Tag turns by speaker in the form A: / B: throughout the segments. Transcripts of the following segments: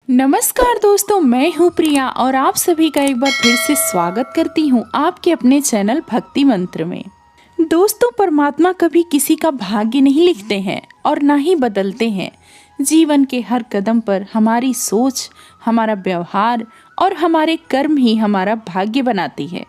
A: नमस्कार दोस्तों, मैं हूँ प्रिया और आप सभी का एक बार फिर से स्वागत करती हूँ आपके अपने चैनल भक्ति मंत्र में। दोस्तों, परमात्मा कभी किसी का भाग्य नहीं लिखते हैं और ना ही बदलते हैं। जीवन के हर कदम पर हमारी सोच, हमारा व्यवहार और हमारे कर्म ही हमारा भाग्य बनाती है।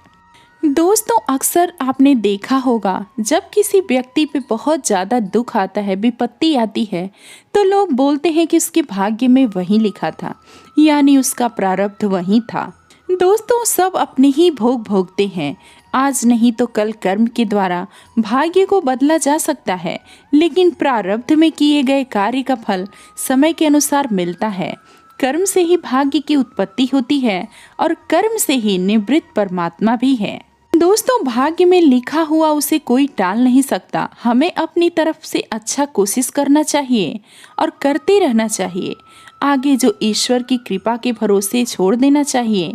A: दोस्तों, अक्सर आपने देखा होगा जब किसी व्यक्ति पे बहुत ज़्यादा दुख आता है, विपत्ति आती है, तो लोग बोलते हैं कि उसके भाग्य में वही लिखा था, यानी उसका प्रारब्ध वही था। दोस्तों, सब अपने ही भोग भोगते हैं। आज नहीं तो कल कर्म के द्वारा भाग्य को बदला जा सकता है, लेकिन प्रारब्ध में किए गए कार्य का फल समय के अनुसार मिलता है। कर्म से ही भाग्य की उत्पत्ति होती है और कर्म से ही निवृत्त परमात्मा भी है। दोस्तों, भाग्य में लिखा हुआ उसे कोई टाल नहीं सकता। हमें अपनी तरफ से अच्छा कोशिश करना चाहिए और करते रहना चाहिए। आगे जो ईश्वर की कृपा के भरोसे छोड़ देना चाहिए।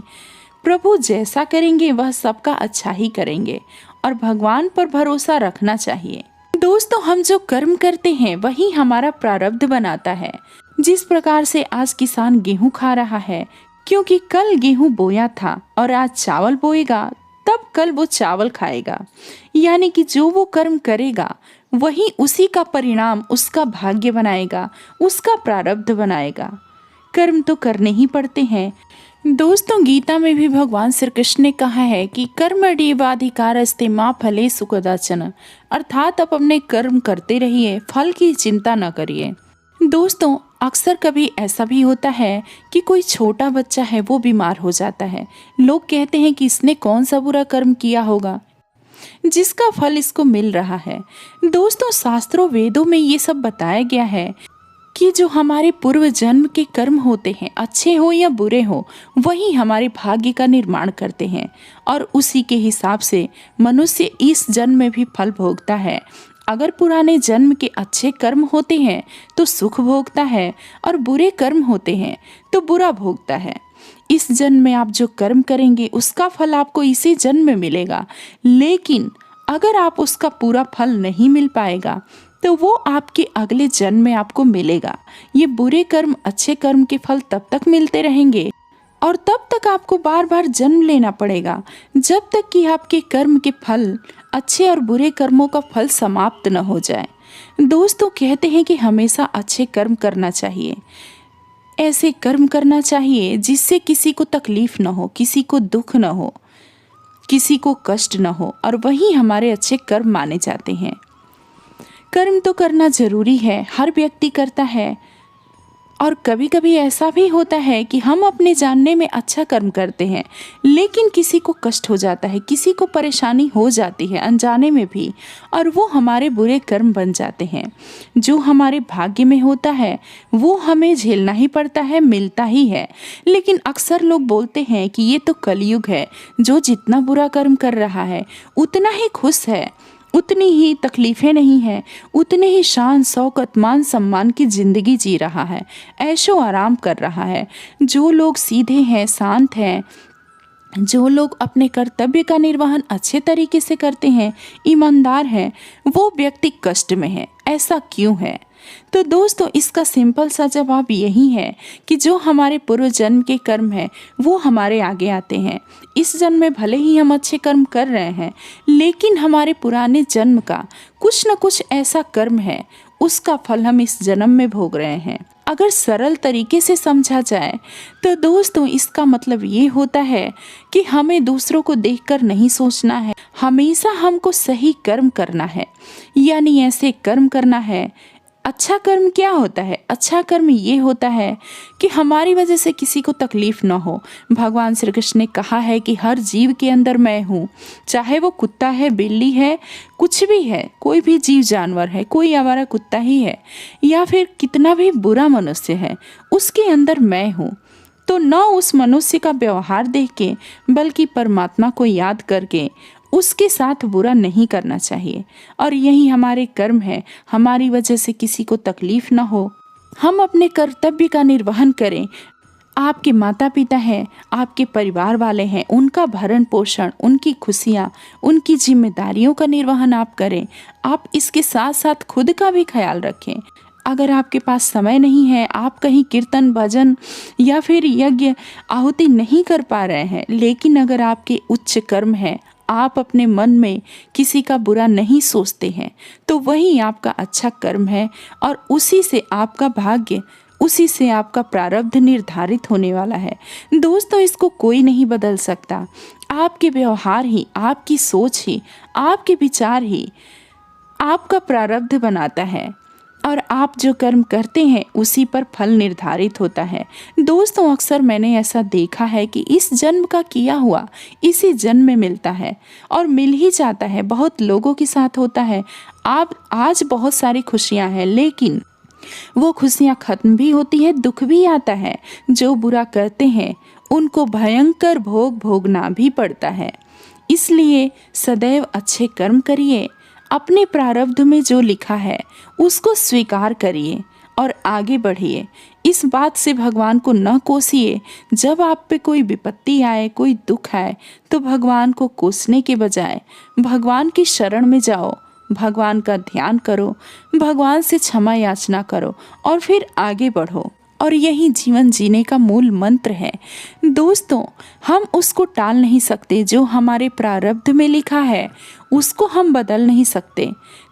A: प्रभु जैसा करेंगे वह सबका अच्छा ही करेंगे और भगवान पर भरोसा रखना चाहिए। दोस्तों, हम जो कर्म करते हैं वही हमारा प्रारब्ध बनाता है। जिस प्रकार से आज किसान गेहूं खा रहा है, क्योंकि कल गेहूं बोया था और आज चावल बोएगा, तब कल वो चावल खाएगा। यानी कि जो वो कर्म करेगा वही उसी का परिणाम उसका भाग्य बनाएगा, उसका प्रारब्ध बनाएगा। कर्म तो करने ही पड़ते हैं। दोस्तों, गीता में भी भगवान श्री कृष्ण ने कहा है कि कर्मण्येवाधिकारस्ते मा फलेषु कदाचन, अर्थात आप अपने कर्म करते रहिए, फल की चिंता न करिए। दोस्तों, अक्सर कभी ऐसा भी होता है कि कोई छोटा बच्चा है वो बीमार हो जाता है। लोग कहते हैं कि इसने कौन सा बुरा कर्म किया होगा जिसका फल इसको मिल रहा है। दोस्तों, शास्त्रों वेदों में ये सब बताया गया है कि जो हमारे पूर्व जन्म के कर्म होते हैं, अच्छे हो या बुरे हो, वही हमारे भाग्य का निर्माण करते हैं और उसी के हिसाब से मनुष्य इस जन्म में भी फल भोगता है। अगर पुराने जन्म के अच्छे कर्म होते हैं तो सुख भोगता है और बुरे कर्म होते हैं तो बुरा भोगता है। इस जन्म में आप जो कर्म करेंगे उसका फल आपको इसी जन्म में मिलेगा, लेकिन अगर आप उसका पूरा फल नहीं मिल पाएगा तो वो आपके अगले जन्म में आपको मिलेगा। ये बुरे कर्म अच्छे कर्म के फल तब तक मिलते रहेंगे और तब तक आपको बार बार जन्म लेना पड़ेगा, जब तक कि आपके कर्म के फल, अच्छे और बुरे कर्मों का फल समाप्त न हो जाए। दोस्तों, कहते हैं कि हमेशा अच्छे कर्म करना चाहिए। ऐसे कर्म करना चाहिए जिससे किसी को तकलीफ न हो, किसी को दुख न हो, किसी को कष्ट न हो, और वही हमारे अच्छे कर्म माने जाते हैं। कर्म तो करना जरूरी है, हर व्यक्ति करता है। और कभी कभी ऐसा भी होता है कि हम अपने जानने में अच्छा कर्म करते हैं, लेकिन किसी को कष्ट हो जाता है, किसी को परेशानी हो जाती है अनजाने में भी, और वो हमारे बुरे कर्म बन जाते हैं। जो हमारे भाग्य में होता है वो हमें झेलना ही पड़ता है, मिलता ही है। लेकिन अक्सर लोग बोलते हैं कि ये तो कलयुग है, जो जितना बुरा कर्म कर रहा है उतना ही खुश है, उतनी ही तकलीफें नहीं है, उतने ही शान शौकत मान सम्मान की जिंदगी जी रहा है, ऐशो आराम कर रहा है। जो लोग सीधे हैं, शांत हैं, जो लोग अपने कर्तव्य का निर्वहन अच्छे तरीके से करते हैं, ईमानदार हैं, वो व्यक्ति कष्ट में है। ऐसा क्यों है? तो दोस्तों, इसका सिंपल सा जवाब यही है कि जो हमारे पूर्व जन्म के कर्म हैं वो हमारे आगे आते हैं। इस जन्म में भले ही हम अच्छे कर्म कर रहे हैं, लेकिन हमारे पुराने जन्म का कुछ न कुछ ऐसा कर्म है, उसका फल हम इस जन्म में भोग रहे हैं। अगर सरल तरीके से समझा जाए तो दोस्तों, इसका मतलब ये होता है कि हमें दूसरों को देखकर नहीं सोचना है, हमेशा हमको सही कर्म करना है। यानी ऐसे कर्म करना है। अच्छा कर्म क्या होता है? अच्छा कर्म ये होता है कि हमारी वजह से किसी को तकलीफ ना हो। भगवान श्री कृष्ण ने कहा है कि हर जीव के अंदर मैं हूँ, चाहे वो कुत्ता है, बिल्ली है, कुछ भी है, कोई भी जीव जानवर है, कोई आवारा कुत्ता ही है या फिर कितना भी बुरा मनुष्य है, उसके अंदर मैं हूँ। तो न उस मनुष्य का व्यवहार देख के, बल्कि परमात्मा को याद करके उसके साथ बुरा नहीं करना चाहिए। और यही हमारे कर्म है, हमारी वजह से किसी को तकलीफ ना हो, हम अपने कर्तव्य का निर्वहन करें। आपके माता पिता हैं, आपके परिवार वाले हैं, उनका भरण पोषण, उनकी खुशियाँ, उनकी जिम्मेदारियों का निर्वहन आप करें। आप इसके साथ साथ खुद का भी ख्याल रखें। अगर आपके पास समय नहीं है, आप कहीं कीर्तन भजन या फिर यज्ञ आहुति नहीं कर पा रहे हैं, लेकिन अगर आपके उच्च कर्म है, आप अपने मन में किसी का बुरा नहीं सोचते हैं, तो वही आपका अच्छा कर्म है और उसी से आपका भाग्य, उसी से आपका प्रारब्ध निर्धारित होने वाला है। दोस्तों, इसको कोई नहीं बदल सकता। आपके व्यवहार ही, आपकी सोच ही, आपके विचार ही आपका प्रारब्ध बनाता है और आप जो कर्म करते हैं उसी पर फल निर्धारित होता है। दोस्तों, अक्सर मैंने ऐसा देखा है कि इस जन्म का किया हुआ इसी जन्म में मिलता है और मिल ही जाता है। बहुत लोगों के साथ होता है। आप आज बहुत सारी खुशियां हैं, लेकिन वो खुशियां खत्म भी होती है, दुख भी आता है। जो बुरा करते हैं उनको भयंकर भोग भोगना भी पड़ता है। इसलिए सदैव अच्छे कर्म करिए, अपने प्रारब्ध में जो लिखा है उसको स्वीकार करिए और आगे बढ़िए। इस बात से भगवान को न कोसिए। जब आप पे कोई विपत्ति आए, कोई दुख आए, तो भगवान को कोसने के बजाय भगवान की शरण में जाओ, भगवान का ध्यान करो, भगवान से क्षमा याचना करो और फिर आगे बढ़ो। और यही जीवन जीने का मूल मंत्र है। दोस्तों, हम उसको टाल नहीं सकते। जो हमारे प्रारब्ध में लिखा है उसको हम बदल नहीं सकते,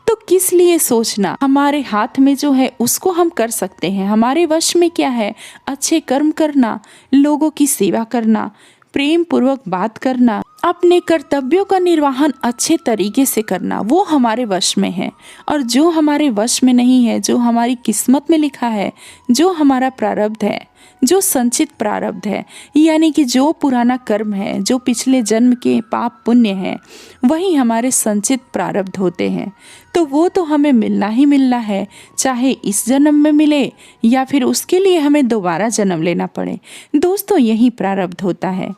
A: तो किस लिए सोचना। हमारे हाथ में जो है उसको हम कर सकते हैं। हमारे वश में क्या है? अच्छे कर्म करना, लोगों की सेवा करना, प्रेम पूर्वक बात करना, अपने कर्तव्यों का निर्वहन अच्छे तरीके से करना, वो हमारे वश में है। और जो हमारे वश में नहीं है, जो हमारी किस्मत में लिखा है, जो हमारा प्रारब्ध है, जो संचित प्रारब्ध है, यानी कि जो पुराना कर्म है, जो पिछले जन्म के पाप पुण्य है, वही हमारे संचित प्रारब्ध होते हैं। तो वो तो हमें मिलना ही मिलना है, चाहे इस जन्म में मिले या फिर उसके लिए हमें दोबारा जन्म लेना पड़े। दोस्तों, यही प्रारब्ध होता है।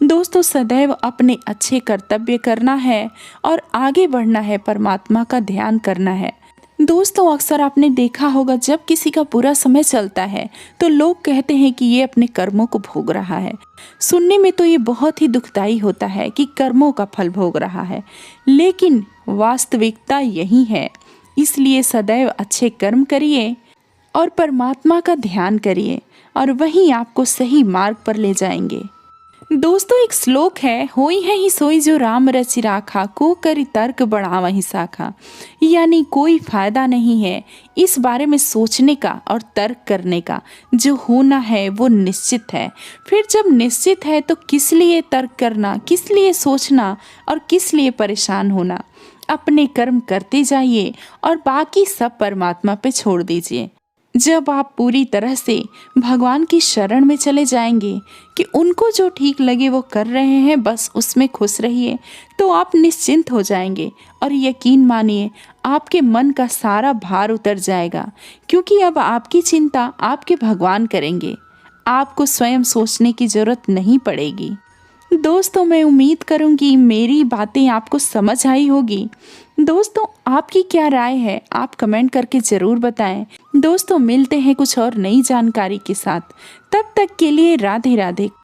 A: दोस्तों, सदैव अपने अच्छे कर्तव्य करना है और आगे बढ़ना है, परमात्मा का ध्यान करना है। दोस्तों, अक्सर आपने देखा होगा, जब किसी का बुरा समय चलता है तो लोग कहते हैं कि ये अपने कर्मों को भोग रहा है। सुनने में तो ये बहुत ही दुखदाई होता है कि कर्मों का फल भोग रहा है, लेकिन वास्तविकता यही है। इसलिए सदैव अच्छे कर्म करिए और परमात्मा का ध्यान करिए और वही आपको सही मार्ग पर ले जाएंगे। दोस्तों, एक श्लोक है, होई है ही सोई जो राम रचि राखा, को करी तर्क बढ़ावहि शाखा। यानी कोई फायदा नहीं है इस बारे में सोचने का और तर्क करने का। जो होना है वो निश्चित है। फिर जब निश्चित है तो किस लिए तर्क करना, किस लिए सोचना और किस लिए परेशान होना। अपने कर्म करते जाइए और बाकी सब परमात्मा पे छोड़ दीजिए। जब आप पूरी तरह से भगवान की शरण में चले जाएंगे कि उनको जो ठीक लगे वो कर रहे हैं, बस उसमें खुश रहिए, तो आप निश्चिंत हो जाएंगे। और यकीन मानिए, आपके मन का सारा भार उतर जाएगा, क्योंकि अब आपकी चिंता आपके भगवान करेंगे। आपको स्वयं सोचने की जरूरत नहीं पड़ेगी। दोस्तों, मैं उम्मीद करूंगी मेरी बातें आपको समझ आई होगी। दोस्तों, आपकी क्या राय है, आप कमेंट करके ज़रूर बताएं। दोस्तों, मिलते हैं कुछ और नई जानकारी के साथ। तब तक के लिए राधे राधे।